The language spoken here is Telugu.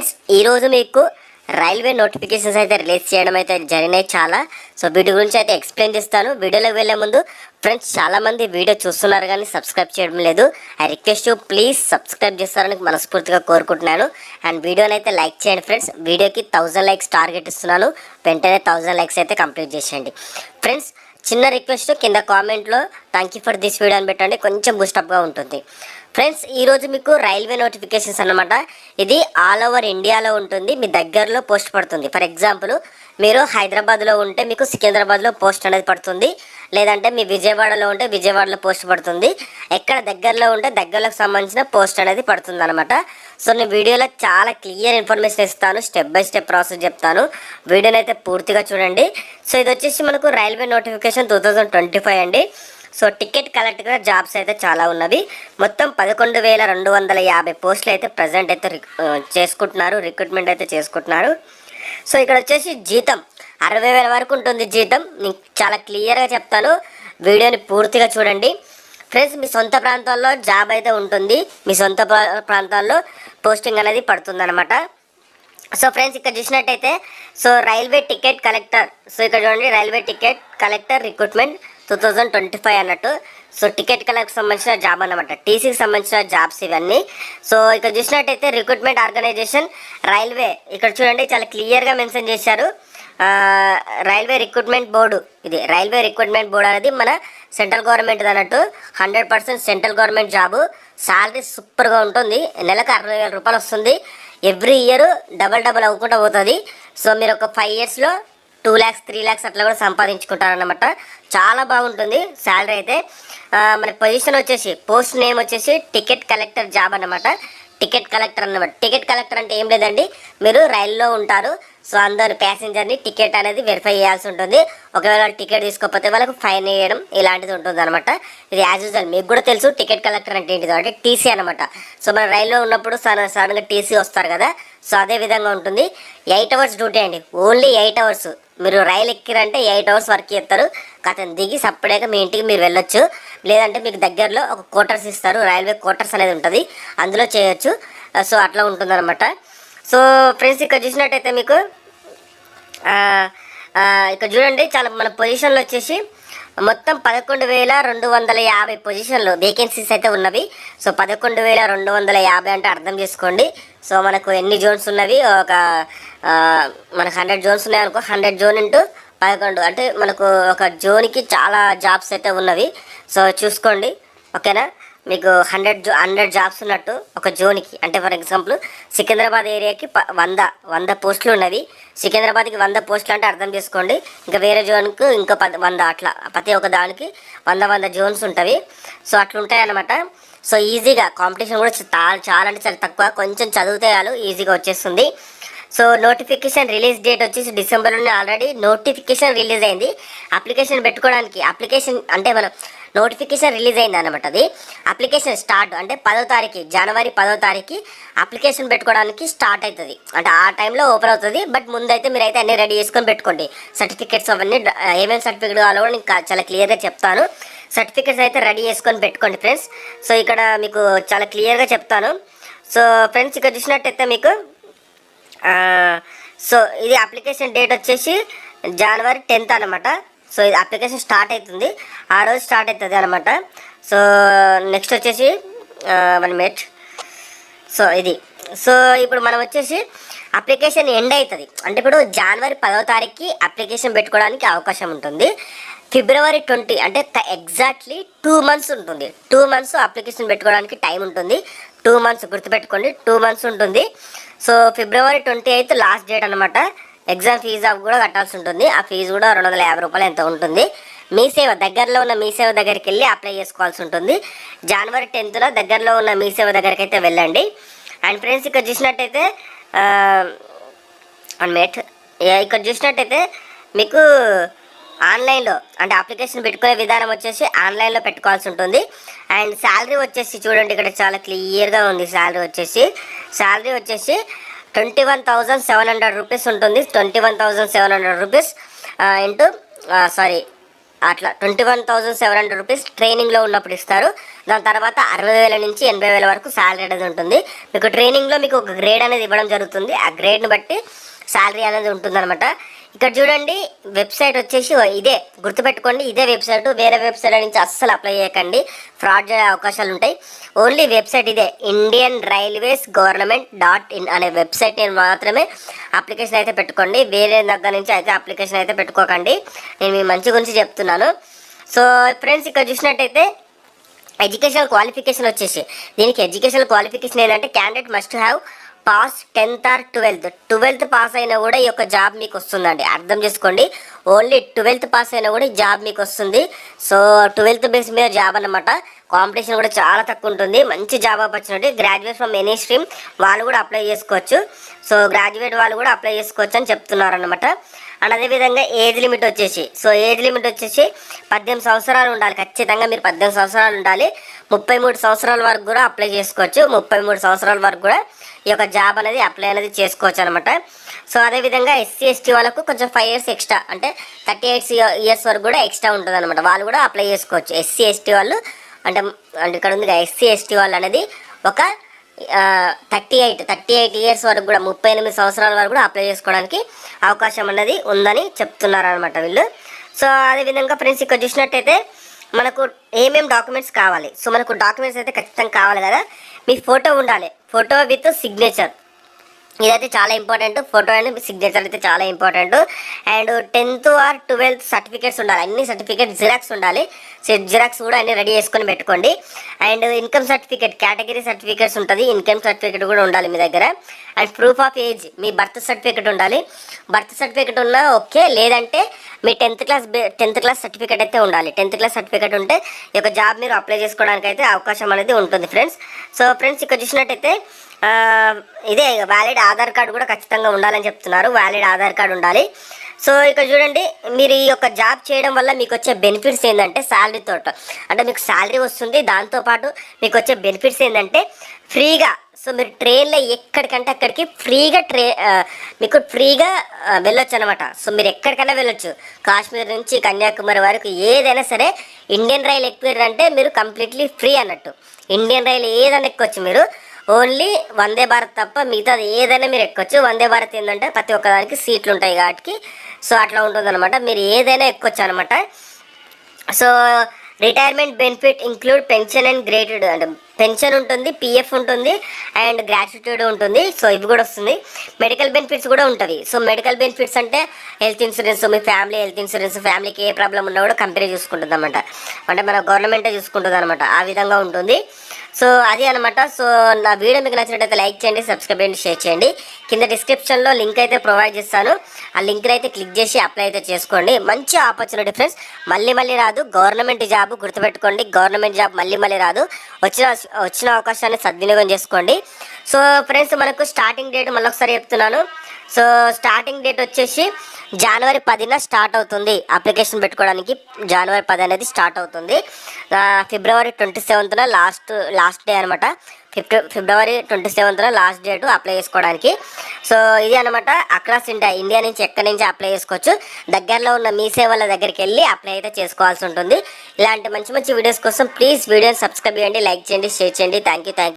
ఫ్రెండ్స్ ఈరోజు మీకు రైల్వే నోటిఫికేషన్స్ అయితే రిలీజ్ చేయడం అయితే జరిగినాయి చాలా. సో వీటి గురించి అయితే ఎక్స్ప్లెయిన్ చేస్తాను. వీడియోలోకి వెళ్ళే ముందు ఫ్రెండ్స్ చాలామంది వీడియో చూస్తున్నారు కానీ సబ్స్క్రైబ్ చేయడం లేదు. I request you please subscribe చేస్తారని మనస్ఫూర్తిగా కోరుకుంటున్నాను. అండ్ వీడియోని అయితే లైక్ చేయండి ఫ్రెండ్స్. వీడియోకి 1000 లైక్స్ టార్గెట్ ఇస్తున్నాను. వెంటనే 1000 లైక్స్ అయితే కంప్లీట్ చేసేయండి ఫ్రెండ్స్. చిన్న రిక్వెస్ట్, కింద కామెంట్లో thank you for this video అని పెట్టండి, కొంచెం బూస్టప్గా ఉంటుంది ఫ్రెండ్స్. ఈరోజు మీకు రైల్వే నోటిఫికేషన్స్ అన్నమాట. ఇది ఆల్ ఓవర్ ఇండియాలో ఉంటుంది, మీ దగ్గరలో పోస్ట్ పడుతుంది. ఫర్ ఎగ్జాంపుల్ మీరు హైదరాబాద్లో ఉంటే మీకు సికింద్రాబాద్లో పోస్ట్ అనేది పడుతుంది, లేదంటే మీ విజయవాడలో ఉంటే విజయవాడలో పోస్ట్ పడుతుంది. ఎక్కడ దగ్గరలో ఉంటే దగ్గరలోకి సంబంధించిన పోస్ట్ అనేది పడుతుంది అనమాట. సో నేను వీడియోలో చాలా క్లియర్ ఇన్ఫర్మేషన్ ఇస్తాను, స్టెప్ బై స్టెప్ ప్రాసెస్ చెప్తాను. వీడియోని అయితే పూర్తిగా చూడండి. సో ఇది వచ్చేసి మనకు రైల్వే నోటిఫికేషన్ 2025 అండి. సో టికెట్ కలెక్టర్గా జాబ్స్ అయితే చాలా ఉన్నవి. మొత్తం 11,250 పోస్టులు అయితే ప్రజెంట్ అయితే చేసుకుంటున్నారు, రిక్రూట్మెంట్ అయితే చేసుకుంటున్నారు. సో ఇక్కడ వచ్చేసి జీతం 60,000 వరకు ఉంటుంది జీతం. నేను చాలా క్లియర్గా చెప్తాను, వీడియోని పూర్తిగా చూడండి ఫ్రెండ్స్. మీ సొంత ప్రాంతాల్లో జాబ్ అయితే ఉంటుంది, మీ సొంత ప్రాంతాల్లో పోస్టింగ్ అనేది పడుతుంది అనమాట. సో ఫ్రెండ్స్ ఇక్కడ చూసినట్టయితే so railway ticket collector, so ఇక్కడ చూడండి రైల్వే టికెట్ కలెక్టర్ రిక్రూట్మెంట్ 2025 అన్నట్టు. సో టికెట్ కలెక్ట్కి సంబంధించిన జాబ్ అన్నమాట, టీసీకి సంబంధించిన జాబ్స్ ఇవన్నీ. సో ఇక్కడ చూసినట్టయితే రిక్రూట్మెంట్ ఆర్గనైజేషన్ రైల్వే, ఇక్కడ చూడండి చాలా క్లియర్గా మెన్షన్ చేశారు. రైల్వే రిక్రూట్మెంట్ బోర్డు, ఇది రైల్వే రిక్రూట్మెంట్ బోర్డు అనేది మన సెంట్రల్ గవర్నమెంట్ అన్నట్టు. 100% సెంట్రల్ గవర్నమెంట్ జాబు. శాలరీ సూపర్గా ఉంటుంది, నెలకు 60,000 రూపాయలు వస్తుంది. ఎవ్రీ ఇయర్ డబల్ అవ్వకుండా పోతుంది. సో మీరు ఒక 5 ఇయర్స్లో 2 lakhs 3 lakhs అట్లా కూడా సంపాదించుకుంటారన్నమాట. చాలా బాగుంటుంది శాలరీ అయితే. మన పొజిషన్ వచ్చేసి పోస్ట్ నేమ్ వచ్చేసి టికెట్ కలెక్టర్ జాబ్ అన్నమాట. టికెట్ కలెక్టర్ అన్నమాట. టికెట్ కలెక్టర్ అంటే ఏం లేదండి, మీరు రైల్లో ఉంటారు. సో అందరు ప్యాసింజర్ని టికెట్ అనేది వెరిఫై చేయాల్సి ఉంటుంది. ఒకవేళ టికెట్ తీసుకోకపోతే వాళ్ళకు ఫైన్ వేయడం ఇలాంటిది ఉంటుంది అనమాట. ఇది యాజ్ యూజువల్ మీకు కూడా తెలుసు టికెట్ కలెక్టర్ అంటే ఏంటిదో, అంటే టీసీ అనమాట. సో మన రైల్లో ఉన్నప్పుడు సడన్గా టీసీ వస్తారు కదా, సో అదే విధంగా ఉంటుంది. 8 hours డ్యూటీ అండి, ఓన్లీ 8 hours. మీరు రైలు ఎక్కిరంటే 8 hours వర్క్ చేస్తారు. కథను దిగి సపరేట్గా మీ ఇంటికి మీరు వెళ్ళొచ్చు, లేదంటే మీకు దగ్గరలో ఒక క్వార్టర్స్ ఇస్తారు, రైల్వే క్వార్టర్స్ అనేది ఉంటుంది, అందులో చేయొచ్చు. సో అట్లా ఉంటుందన్నమాట. సో ఫ్రెండ్స్ ఇక్కడ చూసినట్టయితే మీకు ఇక్కడ చూడండి చాలా మన పొజిషన్లు వచ్చేసి మొత్తం 11,250 పొజిషన్లు వేకెన్సీస్ అయితే ఉన్నవి. సో 11,250 అంటే అర్థం చేసుకోండి. సో మనకు ఎన్ని జోన్స్ ఉన్నవి, మనకు 100 జోన్స్ ఉన్నాయి అనుకో, 100 జోన్ ఇంటూ 11 అంటే మనకు ఒక జోన్కి చాలా జాబ్స్ అయితే ఉన్నవి. సో చూసుకోండి ఓకేనా. మీకు 100 జాబ్స్ ఉన్నట్టు ఒక జోన్కి. అంటే ఫర్ ఎగ్జాంపుల్ సికింద్రాబాద్ ఏరియాకి 100 పోస్టులు ఉన్నవి. సికింద్రాబాద్కి 100 పోస్టులు అంటే అర్థం చేసుకోండి. ఇంకా వేరే జోన్కు ఇంకా 100 అట్లా ప్రతి ఒక్క దానికి 100 జోన్స్ ఉంటుంది. సో అట్లా ఉంటాయి అన్నమాట. సో ఈజీగా కాంపిటీషన్ కూడా చాలా అంటే చాలా తక్కువ, కొంచెం చదివితే చాలు ఈజీగా వచ్చేస్తుంది. సో నోటిఫికేషన్ రిలీజ్ డేట్ వచ్చేసి డిసెంబర్లోనే ఆల్రెడీ నోటిఫికేషన్ రిలీజ్ అయింది. అప్లికేషన్ పెట్టుకోవడానికి, అప్లికేషన్ అంటే మనం నోటిఫికేషన్ రిలీజ్ అయింది అనమాట. అది అప్లికేషన్ స్టార్ట్ అంటే 10వ తారీఖు, జనవరి 10వ తారీఖు అప్లికేషన్ పెట్టుకోవడానికి స్టార్ట్ అవుతుంది. అంటే ఆ టైంలో ఓపెన్ అవుతుంది. బట్ ముందైతే మీరైతే అన్నీ రెడీ చేసుకొని పెట్టుకోండి. సర్టిఫికేట్స్ అవన్నీ ఏమేమి సర్టిఫికేట్ కావాలో కూడా నేను చాలా క్లియర్గా చెప్తాను. సర్టిఫికేట్స్ అయితే రెడీ చేసుకొని పెట్టుకోండి ఫ్రెండ్స్. సో ఇక్కడ మీకు చాలా క్లియర్గా చెప్తాను. సో ఫ్రెండ్స్ ఇక్కడ చూసినట్టయితే మీకు సో ఇది అప్లికేషన్ డేట్ వచ్చేసి జనవరి 10th అనమాట. సో ఇది అప్లికేషన్ స్టార్ట్ అవుతుంది, ఆ రోజు స్టార్ట్ అవుతుంది అనమాట. సో నెక్స్ట్ వచ్చేసి 1 minute. సో ఇది సో ఇప్పుడు మనం వచ్చేసి అప్లికేషన్ ఎండ్ అవుతుంది అంటే ఇప్పుడు జనవరి 10వ తారీఖుకి అప్లికేషన్ పెట్టుకోవడానికి అవకాశం ఉంటుంది. ఫిబ్రవరి 20 అంటే ఎగ్జాక్ట్లీ 2 months ఉంటుంది. 2 months అప్లికేషన్ పెట్టుకోవడానికి టైం ఉంటుంది. 2 months గుర్తుపెట్టుకోండి, 2 months ఉంటుంది. సో ఫిబ్రవరి 28 లాస్ట్ డేట్ అనమాట. ఎగ్జామ్ ఫీజు కూడా కట్టాల్సి ఉంటుంది. ఆ ఫీజు కూడా 250 రూపాయలు ఎంత ఉంటుంది. మీ సేవ దగ్గరలో ఉన్న మీ సేవ దగ్గరికి వెళ్ళి అప్లై చేసుకోవాల్సి ఉంటుంది. జనవరి 10th దగ్గరలో ఉన్న మీ సేవ దగ్గరికి అయితే వెళ్ళండి. అండ్ ఫ్రెండ్స్ ఇక్కడ చూసినట్టయితే 1 minute, ఇక్కడ చూసినట్టయితే మీకు ఆన్లైన్లో అంటే అప్లికేషన్ పెట్టుకునే విధానం వచ్చేసి ఆన్లైన్లో పెట్టుకోవాల్సి ఉంటుంది. అండ్ శాలరీ వచ్చేసి చూడండి ఇక్కడ చాలా క్లియర్గా ఉంది. శాలరీ వచ్చేసి 21,700 రూపీస్ ఉంటుంది. 21,700 రూపీస్ ఇంటూ అట్లా 21,700 రూపీస్ ట్రైనింగ్లో ఉన్నప్పుడు ఇస్తారు. దాని తర్వాత 60,000 నుంచి 80,000 వరకు శాలరీ అనేది ఉంటుంది. మీకు ట్రైనింగ్లో మీకు ఒక గ్రేడ్ అనేది ఇవ్వడం జరుగుతుంది. ఆ గ్రేడ్ని బట్టి శాలరీ అనేది ఉంటుందన్నమాట. ఇక్కడ చూడండి, వెబ్సైట్ వచ్చేసి ఇదే, గుర్తుపెట్టుకోండి, ఇదే వెబ్సైట్. వేరే వెబ్సైట్ నుంచి అస్సలు అప్లై చేయకండి, ఫ్రాడ్ చేసే అవకాశాలు ఉంటాయి. ఓన్లీ వెబ్సైట్ ఇదే, ఇండియన్ రైల్వేస్ గవర్నమెంట్.in అనే వెబ్సైట్ నేను మాత్రమే అప్లికేషన్ అయితే పెట్టుకోండి. వేరే దగ్గర నుంచి అయితే అప్లికేషన్ అయితే పెట్టుకోకండి. నేను మీ మంచి గురించి చెప్తున్నాను. సో ఫ్రెండ్స్, ఇక్కడ చూసినట్టయితే ఎడ్యుకేషనల్ క్వాలిఫికేషన్ వచ్చేసి, దీనికి ఎడ్యుకేషనల్ క్వాలిఫికేషన్ ఏంటంటే candidate must have pass 10th or 12th pass అయినా కూడా ఈ యొక్క జాబ్ మీకు వస్తుందండి. అర్థం చేసుకోండి, ఓన్లీ 12th పాస్ అయినా కూడా ఈ జాబ్ మీకు వస్తుంది. సో 12th బేస్ మీద జాబ్ అన్నమాట. కాంపిటీషన్ కూడా చాలా తక్కువ ఉంటుంది. మంచి job opportunity. Graduate from any stream వాళ్ళు కూడా అప్లై చేసుకోవచ్చు. సో గ్రాడ్యుయేట్ వాళ్ళు కూడా అప్లై చేసుకోవచ్చు అని చెప్తున్నారు అనమాట. అండ్ అదేవిధంగా ఏజ్ లిమిట్ వచ్చేసి, 18 సంవత్సరాలు ఉండాలి. ఖచ్చితంగా మీరు 18 సంవత్సరాలు ఉండాలి. 33 సంవత్సరాల వరకు కూడా అప్లై చేసుకోవచ్చు. 33 సంవత్సరాల వరకు కూడా ఈ యొక్క జాబ్ అనేది అప్లై అనేది చేసుకోవచ్చు అనమాట. సో అదేవిధంగా ఎస్సీ ఎస్టీ వాళ్ళకు కొంచెం 5 years ఎక్స్ట్రా, అంటే 38 years వరకు కూడా ఎక్స్ట్రా ఉంటుంది అనమాట. వాళ్ళు కూడా అప్లై చేసుకోవచ్చు. ఎస్సీ ఎస్టీ వాళ్ళు అంటే ఇక్కడ ఉంది, ఎస్సీ ఎస్టీ వాళ్ళు అనేది ఒక 38 years వరకు కూడా, 38 సంవత్సరాల వరకు కూడా అప్లై చేసుకోవడానికి అవకాశం అనేది ఉందని చెప్తున్నారు అనమాట వీళ్ళు. సో అదేవిధంగా ఫ్రెండ్స్, ఇక్కడ చూసినట్టయితే మనకు ఏమేమి డాక్యుమెంట్స్ కావాలి. సో మనకు డాక్యుమెంట్స్ అయితే ఖచ్చితంగా కావాలి కదా. మీ ఫోటో ఉండాలి, ఫోటో విత్ సిగ్నేచర్, ఇదైతే చాలా ఇంపార్టెంట్. ఫోటో అండ్ సిగ్నేచర్ అయితే చాలా important. And 10th or 12th certificates ఉండాలి. అన్ని సర్టిఫికేట్ జిరాక్స్ ఉండాలి. జిరాక్స్ కూడా అన్ని రెడీ చేసుకొని పెట్టుకోండి. And income certificate, category certificates ఉంటుంది, ఇన్కమ్ సర్టిఫికేట్ కూడా ఉండాలి మీ దగ్గర. And proof of age, me birth certificate ఉండాలి. బర్త్ సర్టిఫికేట్ ఉన్నా ఓకే, లేదంటే మీ 10th క్లాస్ సర్టిఫికేట్ అయితే ఉండాలి. 10th క్లాస్ సర్టిఫికేట్ ఉంటే ఈ యొక్క జాబ్ మీరు అప్లై చేసుకోవడానికి అయితే అవకాశం అనేది ఉంటుంది ఫ్రెండ్స్. సో ఫ్రెండ్స్, ఇక్కడ చూసినట్టయితే ఇదే వ్యాలిడ్ ఆధార్ కార్డు కూడా ఖచ్చితంగా ఉండాలని చెప్తున్నారు. వ్యాలిడ్ ఆధార్ కార్డు ఉండాలి. సో ఇక్కడ చూడండి, మీరు ఈ యొక్క జాబ్ చేయడం వల్ల మీకు వచ్చే బెనిఫిట్స్ ఏంటంటే శాలరీతో, అంటే మీకు శాలరీ వస్తుంది, దాంతోపాటు మీకు వచ్చే బెనిఫిట్స్ ఏంటంటే ఫ్రీగా, సో మీరు ట్రైన్లో ఎక్కడికంటే అక్కడికి మీకు ఫ్రీగా వెళ్ళొచ్చు అనమాట. సో మీరు ఎక్కడికైనా వెళ్ళొచ్చు, కాశ్మీర్ నుంచి కన్యాకుమారి వరకు ఏదైనా సరే. ఇండియన్ రైల్ ఎక్కారంటే మీరు కంప్లీట్లీ ఫ్రీ అన్నట్టు. ఇండియన్ రైల్ ఏదైనా ఎక్కొచ్చు మీరు, ఓన్లీ వందే భారత్ తప్ప మిగతాది ఏదైనా మీరు ఎక్కొచ్చు. వందే భారత్ ఏంటంటే ప్రతి ఒక్కదానికి సీట్లు ఉంటాయి కాబట్టి సో అట్లా ఉంటుందన్నమాట. మీరు ఏదైనా ఎక్కొచ్చు అనమాట. So retirement benefit include pension and gratuity, అంటే పెన్షన్ ఉంటుంది, పిఎఫ్ ఉంటుంది, అండ్ గ్రాట్యుటీ ఉంటుంది. సో ఇవి కూడా వస్తుంది. మెడికల్ బెనిఫిట్స్ కూడా ఉంటుంది. సో మెడికల్ బెనిఫిట్స్ అంటే హెల్త్ ఇన్సూరెన్స్, మీ ఫ్యామిలీ హెల్త్ ఇన్సూరెన్స్, ఫ్యామిలీకి ఏ ప్రాబ్లం ఉన్నా కూడా కంపెనీ చూసుకుంటుంది అనమాట. అంటే మన గవర్నమెంటే చూసుకుంటుంది అనమాట. ఆ విధంగా ఉంటుంది. సో అది అనమాట. సో నా వీడియో మీకు నచ్చినట్టయితే లైక్ చేయండి, సబ్స్క్రైబ్ చేయండి, షేర్ చేయండి. కింద డిస్క్రిప్షన్లో లింక్ అయితే ప్రొవైడ్ చేస్తాను. ఆ లింక్ని అయితే క్లిక్ చేసి అప్లై అయితే చేసుకోండి. మంచి ఆపర్చునిటీ ఫ్రెండ్స్, మళ్ళీ రాదు. గవర్నమెంట్ జాబ్ గుర్తుపెట్టుకోండి, గవర్నమెంట్ జాబ్ మళ్ళీ రాదు. వచ్చిన అవకాశాన్ని సద్వినియోగం చేసుకోండి. సో ఫ్రెండ్స్, మనకు స్టార్టింగ్ డేట్ మళ్ళీ ఒకసారి చెప్తున్నాను. సో స్టార్టింగ్ డేట్ వచ్చేసి January 10న స్టార్ట్ అవుతుంది. అప్లికేషన్ పెట్టుకోవడానికి January 10 అనేది స్టార్ట్ అవుతుంది. February 27న లాస్ట్ డే అనమాట. February 27న లాస్ట్ డేట్ అప్లై చేసుకోవడానికి. సో ఇది అనమాట. అక్రాస్ ఇండియా నుంచి ఎక్కడి నుంచి అప్లై చేసుకోవచ్చు. దగ్గరలో ఉన్న మీ సేవల దగ్గరికి వెళ్ళి అప్లై అయితే చేసుకోవాల్సి ఉంటుంది. ఇలాంటి మంచి వీడియోస్ కోసం ప్లీజ్ వీడియోని సబ్స్క్రైబ్ చేయండి, లైక్ చేయండి, షేర్ చేయండి. Thank you.